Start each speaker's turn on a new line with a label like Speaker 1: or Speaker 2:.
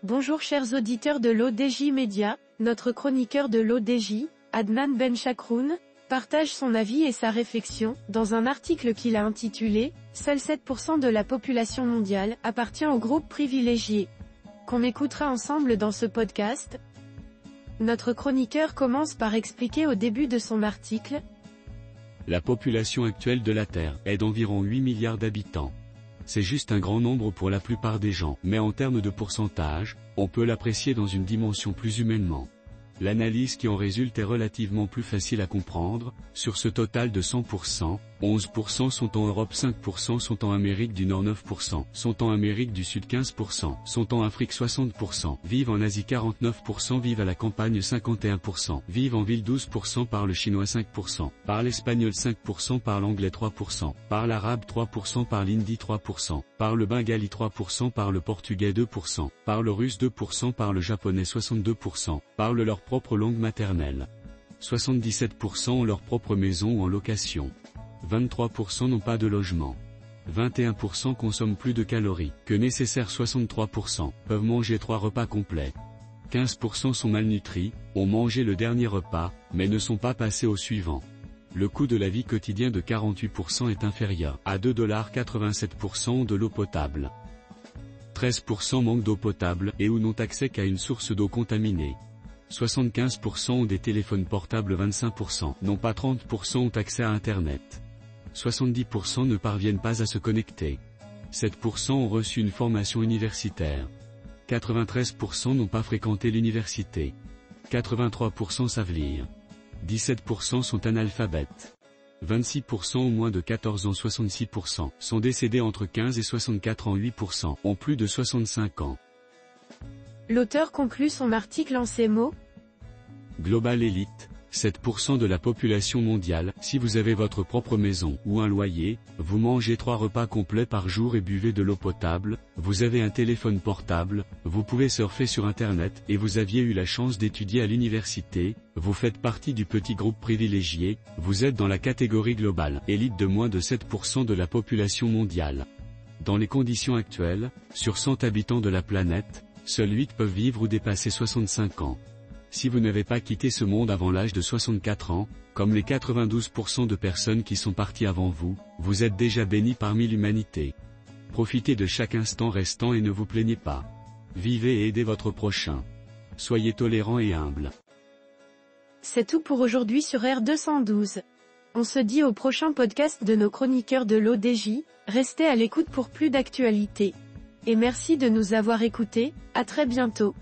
Speaker 1: Bonjour chers auditeurs de l'ODJ Média, notre chroniqueur de l'ODJ, Adnan Benchakroun, partage son avis et sa réflexion, dans un article qu'il a intitulé « Seuls 7% de la population mondiale appartient au groupe privilégié », qu'on écoutera ensemble dans ce podcast. Notre chroniqueur commence par expliquer au début de son article «
Speaker 2: La population actuelle de la Terre est d'environ 8 milliards d'habitants. C'est juste un grand nombre pour la plupart des gens, mais en termes de pourcentage, on peut l'apprécier dans une dimension plus humainement. L'analyse qui en résulte est relativement plus facile à comprendre. Sur ce total de 100%, 11% sont en Europe, 5% sont en Amérique du Nord, 9% sont en Amérique du Sud, 15% sont en Afrique, 60% vivent en Asie, 49% vivent à la campagne, 51% vivent en ville, 12% parlent chinois, 5% parlent espagnol, 5% parlent anglais, 3% parlent arabe, 3% parlent hindi, 3% parlent bengali, 3% parlent portugais, 2% parlent russe, 2% parlent japonais, 62% parlent leur propre langue maternelle. 77% ont leur propre maison ou en location. 23% n'ont pas de logement. 21% consomment plus de calories que nécessaire, 63% peuvent manger 3 repas complets. 15% sont malnutris, ont mangé le dernier repas, mais ne sont pas passés au suivant. Le coût de la vie quotidien de 48% est inférieur à 2,87% ont de l'eau potable. 13% manquent d'eau potable et ou n'ont accès qu'à une source d'eau contaminée. 75% ont des téléphones portables, 25% n'ont pas, 30% ont accès à Internet. 70% ne parviennent pas à se connecter. 7% ont reçu une formation universitaire. 93% n'ont pas fréquenté l'université. 83% savent lire. 17% sont analphabètes. 26% ont moins de 14 ans, 66% sont décédés entre 15 et 64 ans, 8% ont plus de 65 ans.
Speaker 1: L'auteur conclut son article en ces mots.
Speaker 2: Global Elite, 7% de la population mondiale. Si vous avez votre propre maison ou un loyer, vous mangez 3 repas complets par jour et buvez de l'eau potable, vous avez un téléphone portable, vous pouvez surfer sur Internet et vous aviez eu la chance d'étudier à l'université, vous faites partie du petit groupe privilégié, vous êtes dans la catégorie globale élite de moins de 7% de la population mondiale. Dans les conditions actuelles, sur 100 habitants de la planète, seuls 8 peuvent vivre ou dépasser 65 ans. Si vous n'avez pas quitté ce monde avant l'âge de 64 ans, comme les 92% de personnes qui sont parties avant vous, vous êtes déjà béni parmi l'humanité. Profitez de chaque instant restant et ne vous plaignez pas. Vivez et aidez votre prochain. Soyez tolérants et humbles.
Speaker 1: C'est tout pour aujourd'hui sur R212. On se dit au prochain podcast de nos chroniqueurs de l'ODJ, restez à l'écoute pour plus d'actualités. Et merci de nous avoir écoutés, à très bientôt.